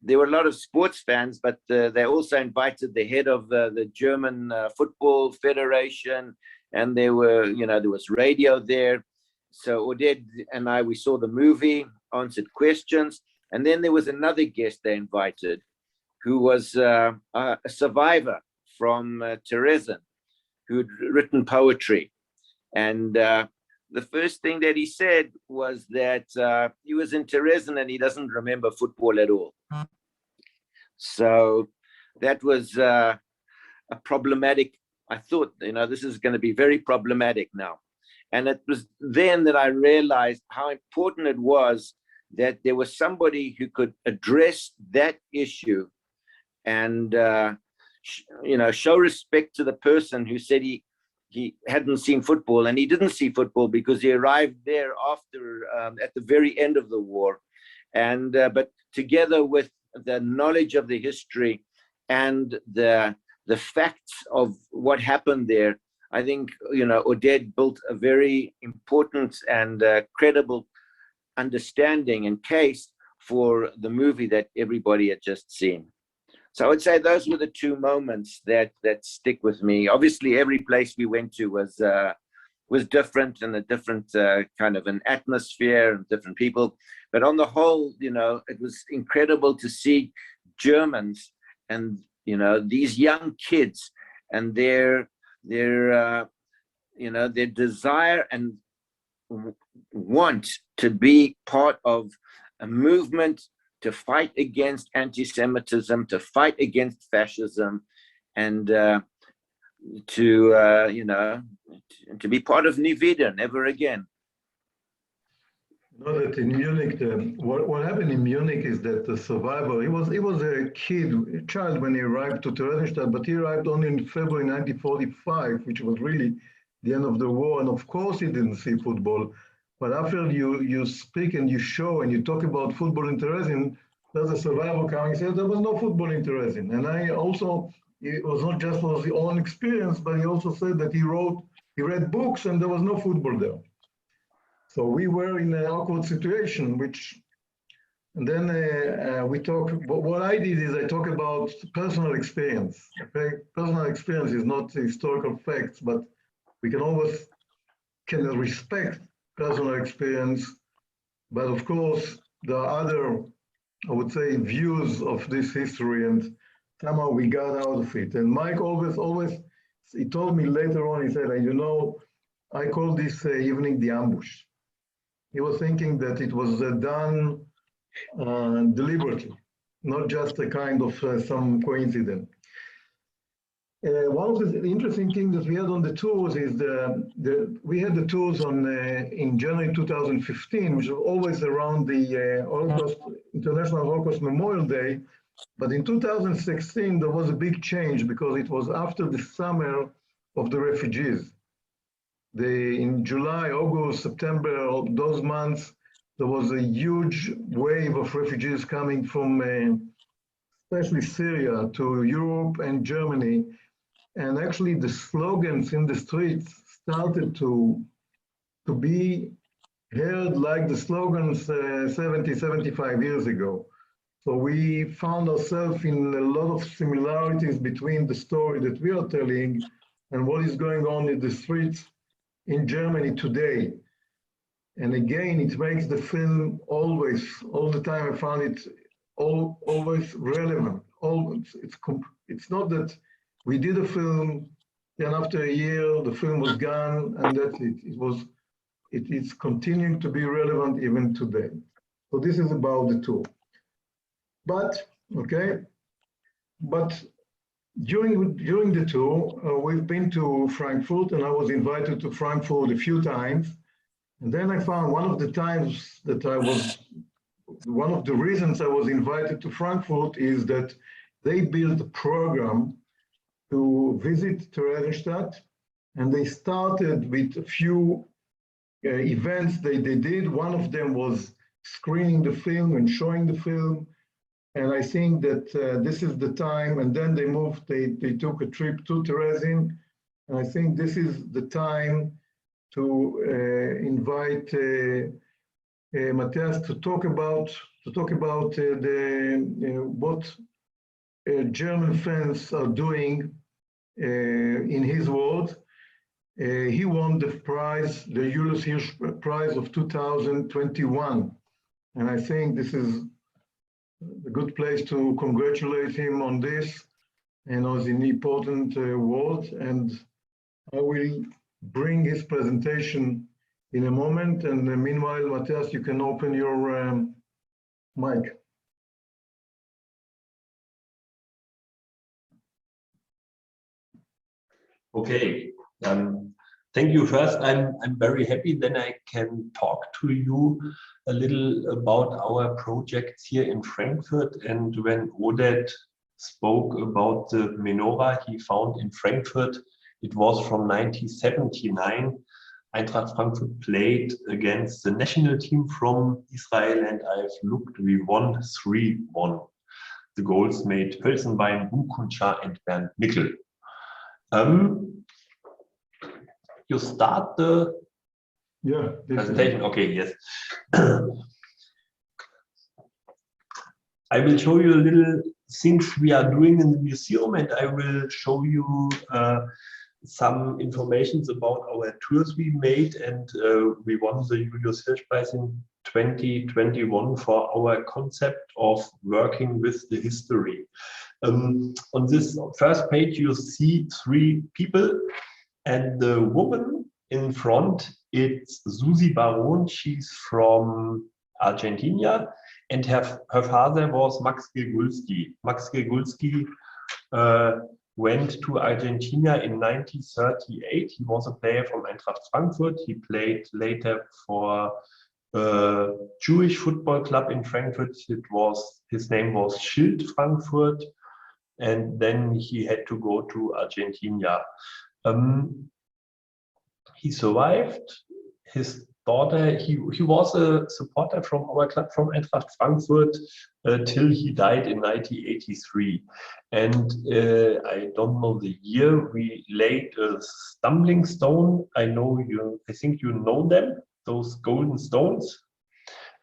there were a lot of sports fans, but they also invited the head of the German Football Federation, and there was radio there. So Oded and I, we saw the movie, answered questions, and then there was another guest they invited, who was a survivor from Terezin, who'd written poetry. And the first thing that he said was that he was in Terezin and he doesn't remember football at all. So that was a problematic. I thought, this is going to be very problematic now. And it was then that I realized how important it was that there was somebody who could address that issue and, show respect to the person who said he hadn't seen football, and he didn't see football because he arrived there after, at the very end of the war. And, but together with the knowledge of the history and the facts of what happened there, I think, Oded built a very important and credible understanding and case for the movie that everybody had just seen. So I would say those were the two moments that stick with me. Obviously, every place we went to was different and a different kind of an atmosphere and different people. But on the whole, it was incredible to see Germans and, these young kids and their desire and want to be part of a movement to fight against anti-Semitism, to fight against fascism, and to be part of Nivida, never again. You know that in Munich, what happened in Munich is that the survivor, he was a child when he arrived to Theresienstadt, but he arrived only in February 1945, which was really the end of the war. And of course he didn't see football. But after you speak and you show and you talk about football in Terezin, there's a survivor coming and says there was no football in Terezin. And I also, it was not just for his own experience, but he also said that he read books and there was no football there. So we were in an awkward situation, and then we talk, what I did is I talk about personal experience, okay? Personal experience is not historical facts, but we can always respect personal experience, but of course, there are other, I would say, views of this history, and somehow we got out of it. And Mike always, he told me later on, he said, I call this evening the ambush. He was thinking that it was done deliberately, not just a kind of some coincidence. One of the interesting things that we had on the tours is we had the tours in January 2015, which was always around the International Holocaust Memorial Day. But in 2016, there was a big change because it was after the summer of the refugees. In July, August, September, those months, there was a huge wave of refugees coming from especially Syria to Europe and Germany. And actually the slogans in the streets started to be heard like the slogans 70, 75 years ago. So we found ourselves in a lot of similarities between the story that we are telling and what is going on in the streets in Germany today. And again, it makes the film all the time, I found it always relevant. It's not that we did a film, then after a year, the film was gone, and that's it. It is continuing to be relevant even today. So this is about the tour. But during the tour, we've been to Frankfurt, and I was invited to Frankfurt a few times. And then I found one of the reasons I was invited to Frankfurt is that they built a program to visit Theresienstadt, and they started with a few events they did. One of them was screening the film and showing the film. And I think that this is the time, and then they took a trip to Terezin. And I think this is the time to invite Matthias to talk about what German fans are doing in his world. He won the prize, the Julius Hirsch Prize of 2021. And I think this is a good place to congratulate him on this and on an important award. And I will bring his presentation in a moment. And meanwhile, Matthias, you can open your mic. Okay. Thank you. First, I'm very happy then I can talk to you a little about our projects here in Frankfurt. And when Oded spoke about the menorah he found in Frankfurt, it was from 1979. Eintracht Frankfurt played against the national team from Israel, and I've looked, we won 3-1. The goals made Hölzenbein, Bukuncha, and Bernd Mickel. You start the presentation. Okay, yes. I will show you a little things we are doing in the museum, and I will show you some information about our tours we made, and we won the Julius Hirsch Prize in 2021 for our concept of working with the history. On this first page, you see 3 people, and the woman in front, it's Susi Baron. She's from Argentina, and her father was Max Gregulski. Max Gregulski went to Argentina in 1938. He was a player from Eintracht Frankfurt. He played later for a Jewish football club in Frankfurt. His name was Schild Frankfurt, and then he had to go to Argentina. He survived. His daughter, he was a supporter from our club from Eintracht Frankfurt till he died in 1983. And I don't know the year, we laid a stumbling stone. I think you know them, those golden stones.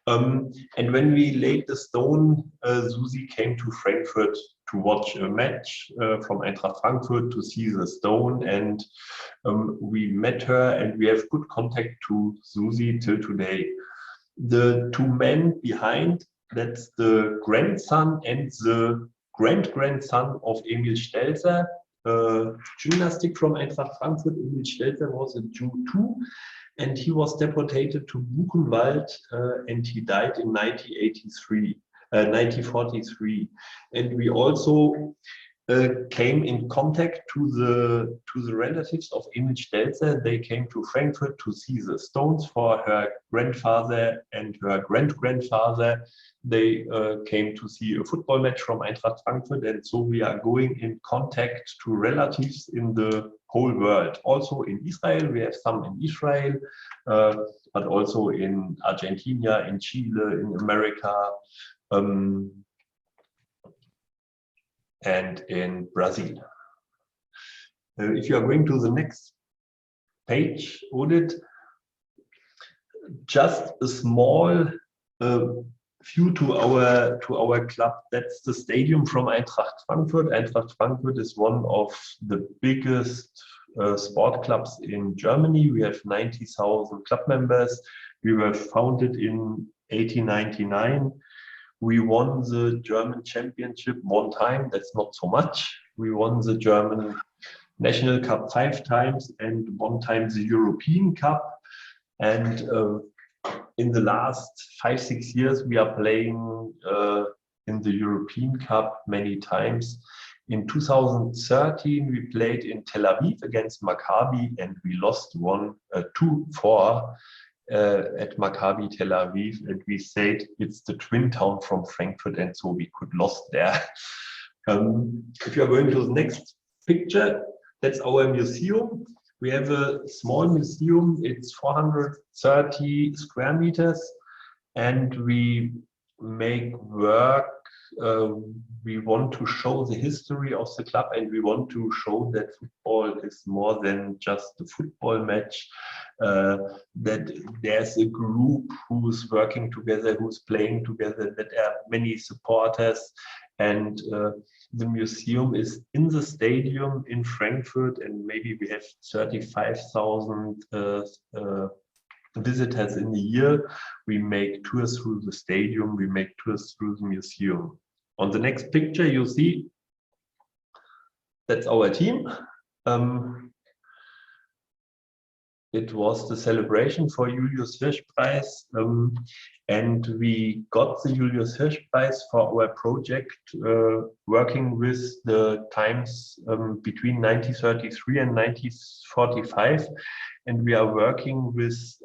And when we laid the stone, Susi came to Frankfurt to watch a match from Eintracht Frankfurt, to see the stone, and we met her, and we have good contact to Susi till today. The 2 men behind, that's the grandson and the great-grandson of Emil Stelzer, gymnastic from Eintracht Frankfurt. Emil Stelzer was a Jew too, and he was deported to Buchenwald, and he died in 1943. And we also came in contact to the relatives of Emil Stelzer. They came to Frankfurt to see the stones for her grandfather and her great-grandfather. They came to see a football match from Eintracht Frankfurt, and so we are going in contact to relatives in the whole world. Also in Israel, we have some in Israel, but also in Argentina, in Chile, in America, and in Brazil. If you are going to the next page, Oded, just a small view to our club. That's the stadium from Eintracht Frankfurt. Eintracht Frankfurt is one of the biggest sport clubs in Germany. We have 90,000 club members. We were founded in 1899. We won the German championship 1 time. That's not so much. We won the German National Cup 5 times, and 1 time the European Cup. And in the last 5-6 years, we are playing in the European Cup many times. In 2013, we played in Tel Aviv against Maccabi, and we lost 2-4 at Maccabi Tel Aviv. And we said it's the twin town from Frankfurt, and so we could lost there. If you are going to the next picture, that's our museum. We have a small museum. It's 430 square meters, and we make work. We want to show the history of the club, and we want to show that football is more than just a football match, that there's a group who's working together, who's playing together, that there are many supporters. And the museum is in the stadium in Frankfurt, and maybe we have 35,000 visitors in a year. We make tours through the stadium, we make tours through the museum. On the next picture, you see that's our team. it was the celebration for Julius Hirsch Prize, and we got the Julius Hirsch Prize for our project working with the times between 1933 and 1945, and we are working with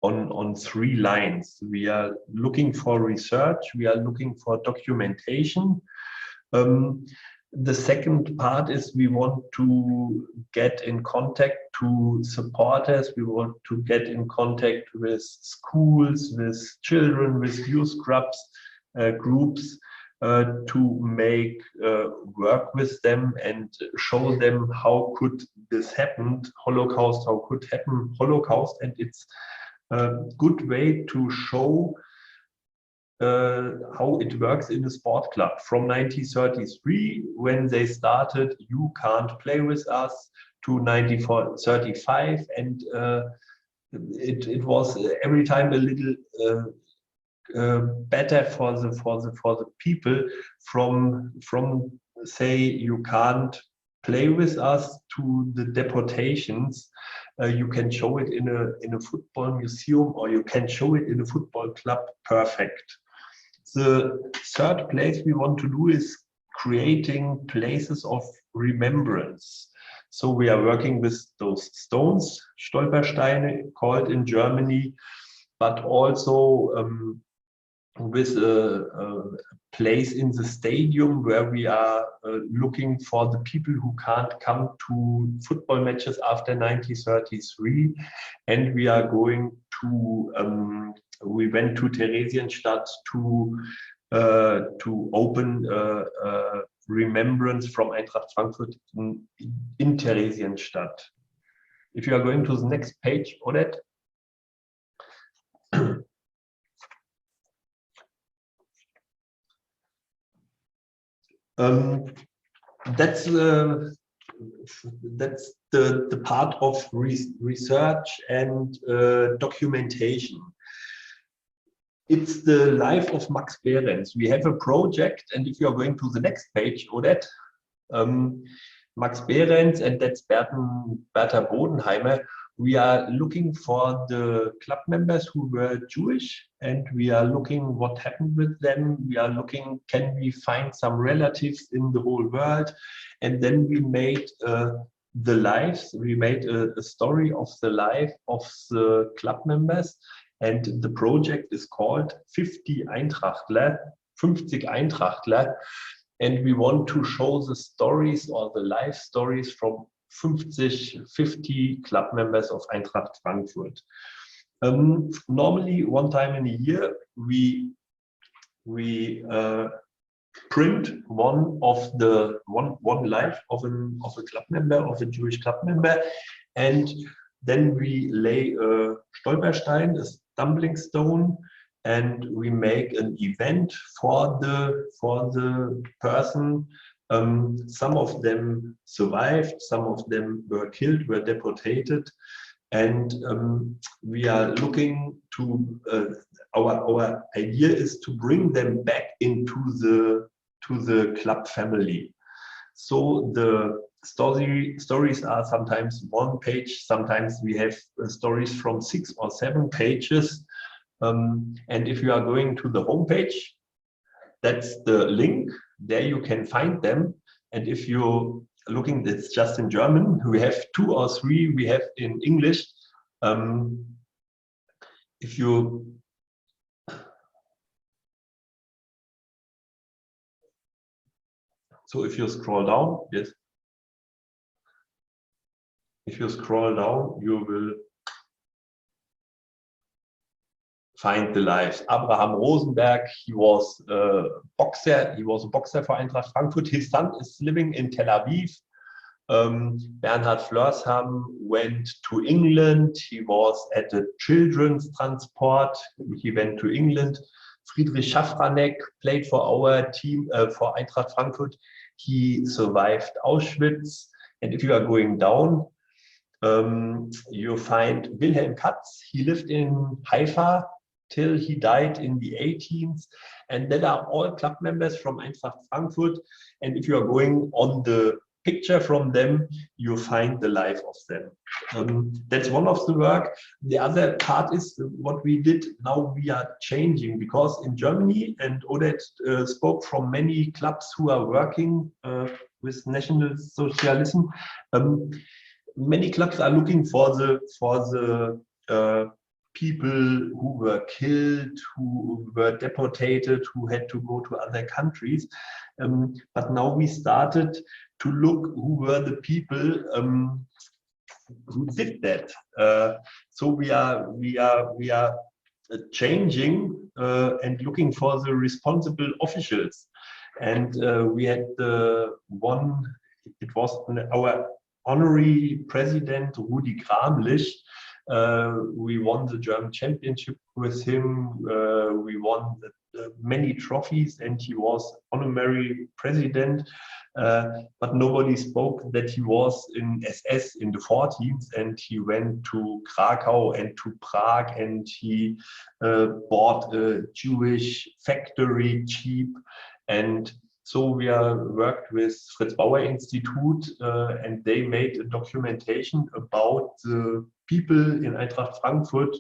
on 3 lines. We are looking for research, we are looking for documentation. The second part is we want to get in contact to supporters, we want to get in contact with schools, with children, with youth groups, to make work with them and show them how could this happen, Holocaust, how could happen Holocaust, and it's a good way to show how it works in a sport club. From 1933, when they started, you can't play with us, to 1935, and it was every time a little better for the people. From say you can't play with us to the deportations. You can show it in a football museum, or you can show it in a football club. Perfect. The third place we want to do is creating places of remembrance. So we are working with those stones, Stolpersteine called in Germany, but also with a place in the stadium where we are looking for the people who can't come to football matches after 1933, and we are going to we went to Theresienstadt to open remembrance from Eintracht Frankfurt in Theresienstadt. If you are going to the next page, Odette. That's the part of research and documentation. It's the life of Max Behrens. We have a project, and if you are going to the next page, Odette, Max Behrens, and that's Bertha Bodenheimer, we are looking for the club members who were Jewish, and we are looking what happened with them. We are looking, can we find some relatives in the whole world? And then we made the lives, we made a story of the life of the club members. And the project is called 50 Eintrachtler, and we want to show the stories or the life stories from 50 club members of Eintracht Frankfurt. Normally, one time in a year, we print one life of a club member, of a Jewish club member, and then we lay a Stolperstein, a stumbling stone, and we make an event for the person. Some of them survived, some of them were killed, were deported, and we are looking to our idea is to bring them back into the club family. So the stories are sometimes 1 page, sometimes we have stories from 6 or 7 pages. And if you are going to the homepage, that's the link. There you can find them. And if you're looking, it's just in German. We have 2 or 3 we have in English. If you scroll down, yes. If you scroll down, you will find the lives. Abraham Rosenberg, he was a boxer. He was a boxer for Eintracht Frankfurt. His son is living in Tel Aviv. Bernhard Flörsham went to England. He was at a children's transport. He went to England. Friedrich Schafranek played for our team, for Eintracht Frankfurt. He survived Auschwitz. And if you are going down, you find Wilhelm Katz. He lived in Haifa till he died in the 18th. And that are all club members from Eintracht Frankfurt. And if you are going on the picture from them, you find the life of them. That's one of the work. The other part is what we did. Now we are changing, because in Germany, and Oded spoke from many clubs who are working with National Socialism, many clubs are looking for the people who were killed, who were deported, who had to go to other countries. But now we started to look who were the people who did that. So we are changing and looking for the responsible officials. And we had one, it was our honorary president, Rudi Gramlich. We won the German championship with him. We won many trophies, and he was honorary president. But nobody spoke that he was in SS in the 40s, and he went to Krakow and to Prague, and he bought a Jewish factory cheap. And so we worked with Fritz Bauer Institute, and they made a documentation about the people in Eintracht Frankfurt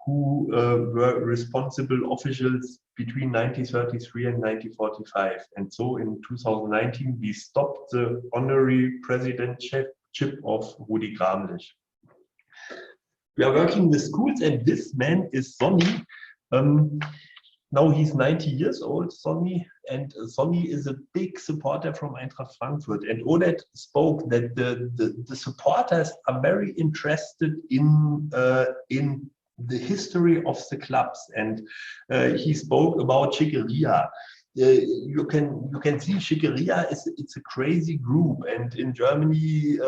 who were responsible officials between 1933 and 1945. And so in 2019, we stopped the honorary presidentship of Rudi Gramlich. We are working with schools, and this man is Sonny. Now he's 90 years old, Sonny, and Sonny is a big supporter from Eintracht Frankfurt. And Oded spoke that the supporters are very interested in the history of the clubs, and he spoke about Chiqueria. You can see Chiqueria it's a crazy group, and in Germany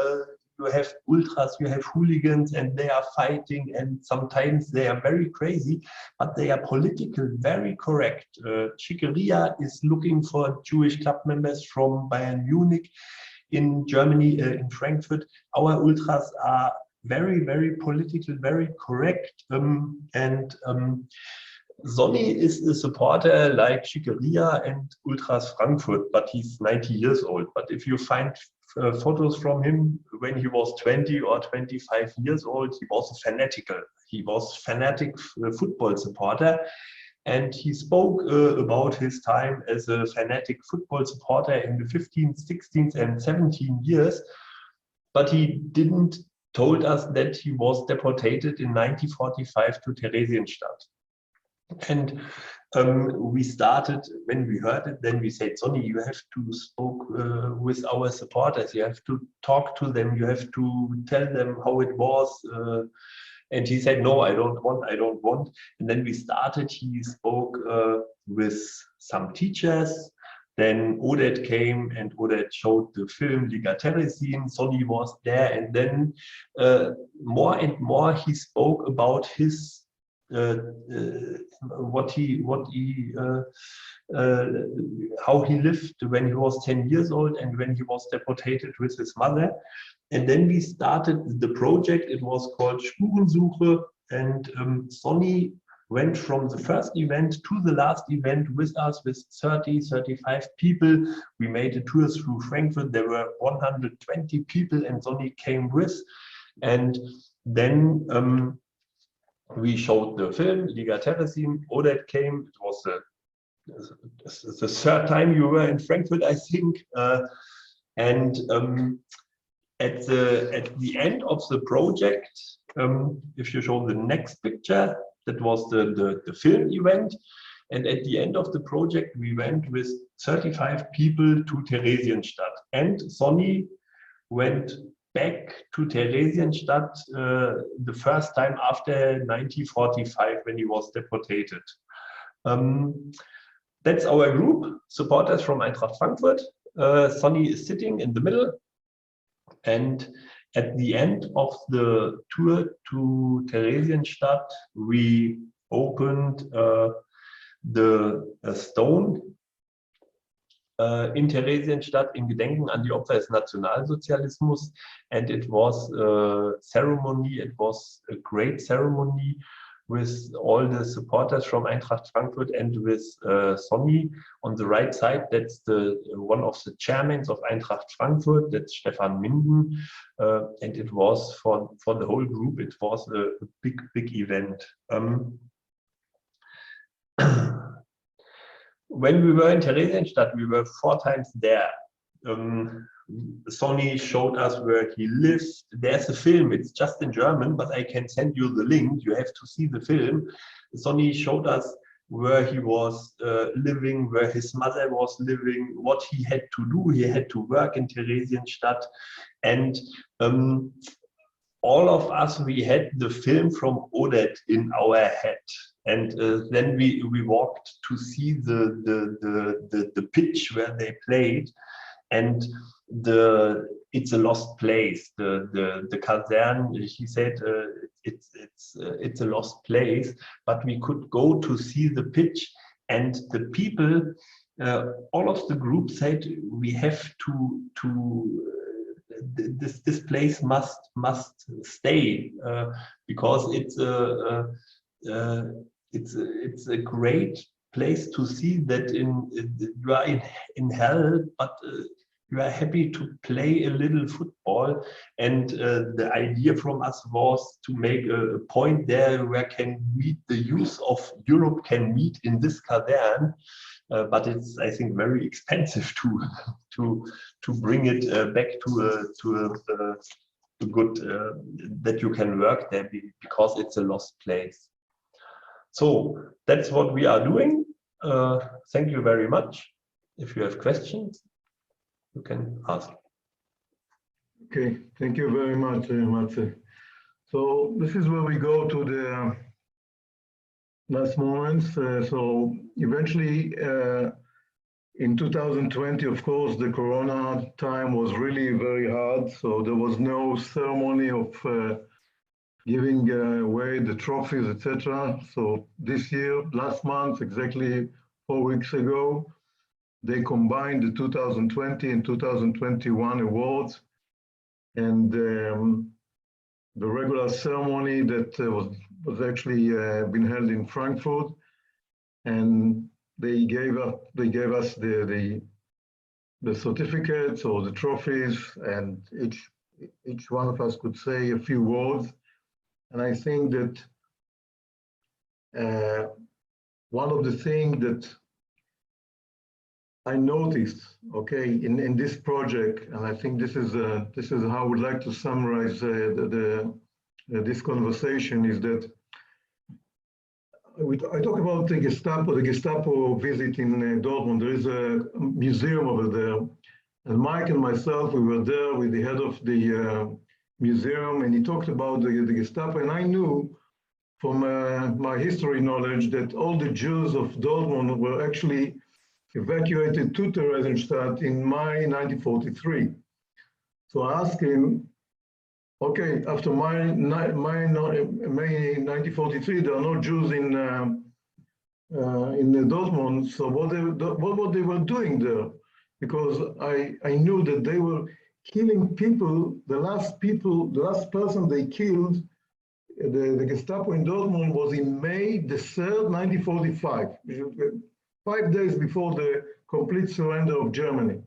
you have ultras, you have hooligans, and they are fighting, and sometimes they are very crazy, but they are politically very correct. Chiqueria is looking for Jewish club members from Bayern Munich in Germany, in Frankfurt. Our ultras are very, very political, very correct, and Sonny is a supporter like Chiqueria and Ultras Frankfurt, but he's 90 years old. But if you find photos from him when he was 20 or 25 years old, he was a fanatic football supporter, and he spoke about his time as a fanatic football supporter in the 15th, 16th and 17 years, but he didn't told us that he was deported in 1945 to Theresienstadt. And we started, when we heard it, then we said, Sonny, you have to speak with our supporters. You have to talk to them. You have to tell them how it was. And he said, no, I don't want. And then we started, he spoke with some teachers. Then Oded came, and Oded showed the film Liga Teresin. Sonny was there. And then more and more he spoke about his how he lived when he was 10 years old and when he was deported with his mother. And then we started the project. It was called Spurensuche, and Sonny went from the first event to the last event with us, with 30, 35 people. We made a tour through Frankfurt. There were 120 people, and Sonny came with. And then we showed the film, Liga Teresin. Oded came. It was the third time you were in Frankfurt, I think. And at the end of the project, if you show the next picture, that was the film event. And at the end of the project, we went with 35 people to Theresienstadt. And Sonny went back to Theresienstadt the first time after 1945 when he was deported. That's our group, supporters from Eintracht Frankfurt. Sonny is sitting in the middle. And at the end of the tour to Theresienstadt, we opened the stone in Theresienstadt in Gedenken an die Opfer des Nationalsozialismus, and it was a ceremony. It was a great ceremony with all the supporters from Eintracht Frankfurt and with Sonny on the right side. That's the one of the chairmen of Eintracht Frankfurt, that's Stefan Minden, and it was for the whole group, it was a big event. When we were in Theresienstadt, we were 4 times there. Sonny showed us where he lives. There's a film, it's just in German, but I can send you the link. You have to see the film. Sonny showed us where he was living, where his mother was living, what he had to do. He had to work in Theresienstadt. And all of us, we had the film from Oded in our head. And then we walked to see the pitch where they played. And it's a lost place. The Kaserne, he said, it's a lost place, but we could go to see the pitch, and the people, all of the group said, we have to this place must stay, because it's a great place to see that you are in hell, but you are happy to play a little football. And the idea from us was to make a point there where can meet the youth of Europe can meet in this Kaserne, but it's, I think, very expensive to bring it back to a good that you can work there, because it's a lost place. So that's what we are doing. Thank you very much. If you have questions, you can ask. Okay, thank you very much, Matze. So this is where we go to the last moments. So eventually, in 2020, of course, the Corona time was really very hard. So there was no ceremony of giving away the trophies, etc. So this year, last month, exactly 4 weeks ago, they combined the 2020 and 2021 awards, and the regular ceremony that was actually been held in Frankfurt, and they gave us the certificates or the trophies, and each one of us could say a few words. And I think that one of the things that I noticed, okay, in this project, and I think this is how I would like to summarize this conversation, is that I talk about the Gestapo visit in Dortmund. There is a museum over there, and Mike and myself, we were there with the head of the museum, and he talked about the Gestapo, and I knew from my history knowledge that all the Jews of Dortmund were actually evacuated to Theresienstadt in May 1943. So I asked him, okay, after May 1943, there are no Jews in Dortmund, so what they were doing there? Because I knew that they were killing people. The last person they killed, the Gestapo in Dortmund, was in May the 3rd, 1945. 5 days before the complete surrender of Germany.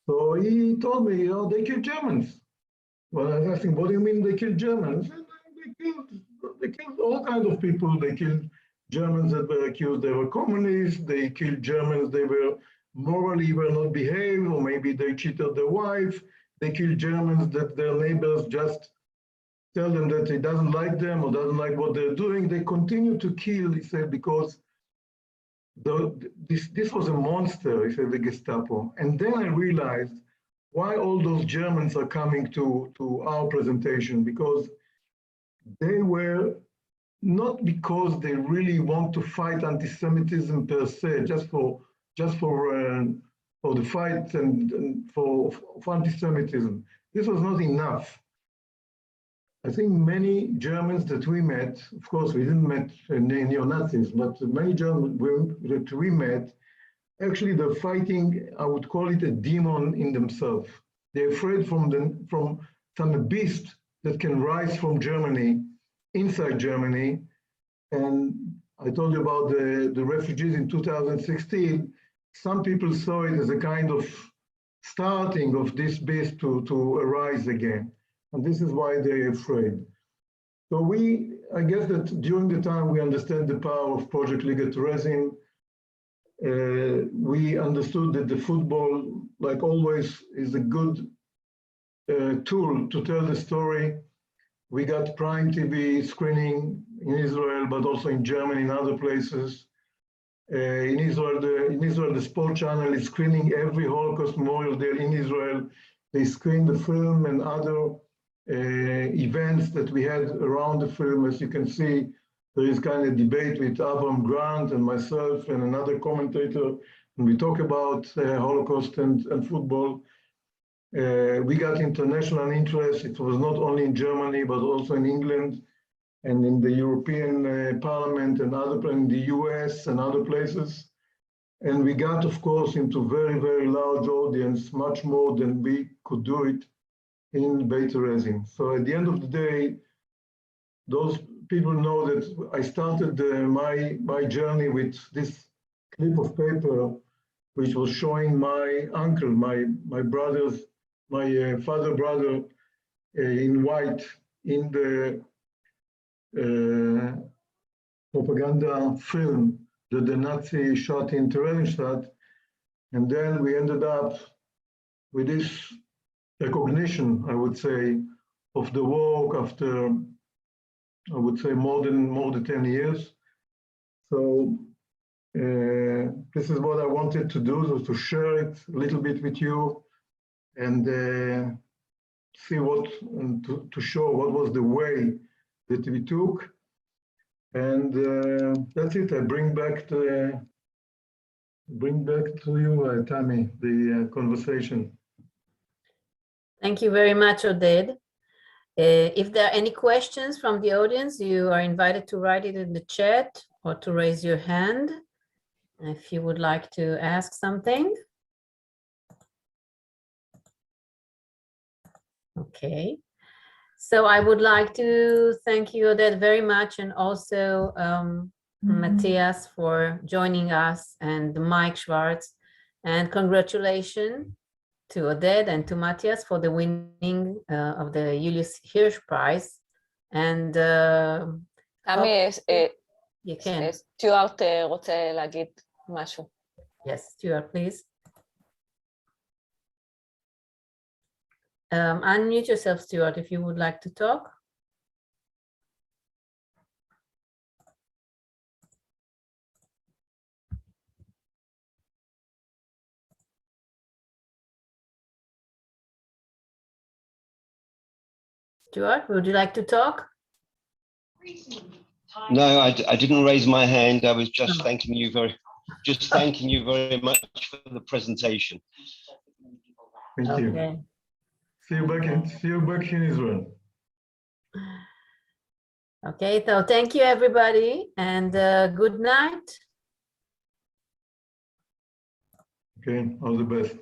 So he told me, they killed Germans. Well, I was asking, what do you mean they killed Germans? They killed all kinds of people. They killed Germans that were accused they were communists. They killed Germans they were morally were not behaved, or maybe they cheated their wife. They killed Germans that their neighbors just tell them that he doesn't like them or doesn't like what they're doing. They continue to kill, he said, because this was a monster, he said, the Gestapo. And then I realized why all those Germans are coming to our presentation, because they were not because they really want to fight anti-Semitism per se, just for the fight and for anti-Semitism. This was not enough. I think many Germans that we met, of course, we didn't meet neo-Nazis, but many Germans that we met, actually they're fighting, I would call it a demon in themselves. They're afraid from some beast that can rise from Germany, inside Germany, And I told you about the refugees in 2016. Some people saw it as a kind of starting of this beast to arise again. And this is why they're afraid. So I guess that during the time we understand the power of Project Liga Terezin, we understood that the football, like always, is a good tool to tell the story. We got Prime TV screening in Israel, but also in Germany and other places. In Israel, the Sport Channel is screening every Holocaust Memorial Day in Israel. They screen the film and other events that we had around the film. As you can see, there is kind of debate with Avram Grant and myself and another commentator, and we talk about Holocaust and football. We got international interest. It was not only in Germany, but also in England and in the European Parliament and in the US and other places. And we got, of course, into very, very large audience, much more than we could do it in Beit Terezin. So at the end of the day, those people know that I started my journey with this clip of paper, which was showing my uncle, my father brother in white in the propaganda film that the Nazi shot in Theresienstadt. And then we ended up with this recognition, I would say, of the work after, I would say, more than 10 years. So this is what I wanted to do, so to share it a little bit with you and see and to show what was the way that we took. And that's it. I bring back to you, Tammy, the conversation. Thank you very much, Oded. If there are any questions from the audience, you are invited to write it in the chat or to raise your hand if you would like to ask something. Okay. So I would like to thank you, Oded, very much, and also Matthias for joining us, and Mike Schwartz, and congratulations to Oded and to Matthias for the winning of the Julius Hirsch Prize. And תמי, you can. סטיוארט רוצה להגיד משהו. Yes, Stuart, please. Unmute yourself, Stuart, if you would like to talk. Stuart, would you like to talk? No, I didn't raise my hand. I was just thanking you very much for the presentation. Thank you. Okay. See you back in Israel. Okay, so thank you, everybody, and good night. Okay, all the best.